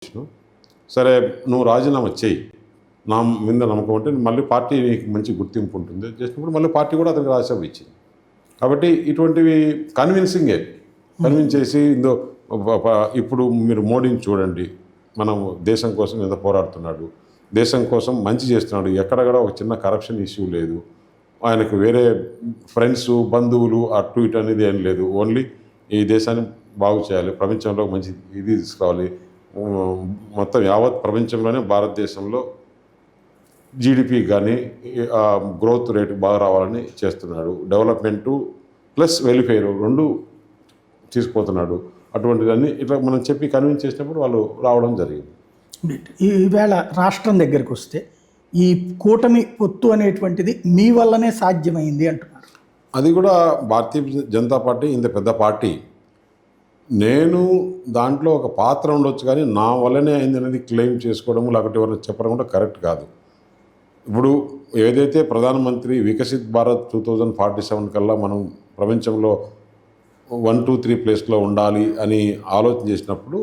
చేసినావు. సరే నువ్వు రాజీనామా చేయి, నా మీద నమ్మకం అంటే మళ్ళీ పార్టీ నీకు మంచి గుర్తింపు ఉంటుంది చేసినప్పుడు మళ్ళీ పార్టీ కూడా అతనికి రాజ్యసభ ఇచ్చింది. కాబట్టి ఇటువంటివి కన్విన్సింగే కన్విన్స్ చేసి ఇప్పుడు మీరు మోడీని చూడండి, మనం దేశం కోసం ఎంత పోరాడుతున్నాడు, దేశం కోసం మంచి చేస్తున్నాడు, ఎక్కడక్కడ ఒక చిన్న కరప్షన్ ఇష్యూ లేదు, ఆయనకు వేరే ఫ్రెండ్స్ బంధువులు అటు ఇటు అనేది ఏం లేదు, ఓన్లీ ఈ దేశాన్ని బాగు చేయాలి, ప్రపంచంలో మంచి ఇది తీసుకురావాలి, మొత్తం యావత్ ప్రపంచంలోనే భారతదేశంలో జీడిపి కానీ గ్రోత్ రేటు బాగా రావాలని చేస్తున్నాడు, డెవలప్మెంటు ప్లస్ వెల్ఫేర్ రెండు తీసుకుపోతున్నాడు. అటువంటివన్నీ ఇట్లా మనం చెప్పి కన్విన్స్ చేసినప్పుడు వాళ్ళు రావడం జరిగింది. ఈవేళ రాష్ట్రం దగ్గరికి వస్తే ఈ కూటమి పొత్తు అనేటువంటిది మీ వల్లనే సాధ్యమైంది అంటున్నారు. అది కూడా భారతీయ జనతా పార్టీ ఇంత పెద్ద పార్టీ, నేను దాంట్లో ఒక పాత్ర ఉండొచ్చు కానీ నా వల్లనే అయింది అనేది క్లెయిమ్ చేసుకోవడం లేకపోతే ఎవరైనా చెప్పడం కూడా కరెక్ట్ కాదు. ఇప్పుడు ఏదైతే ప్రధానమంత్రి వికసిత్ భారత్ 2047 కల్లా మనం ప్రపంచంలో 1, 2, 3 ప్లేస్లో ఉండాలి అని ఆలోచన చేసినప్పుడు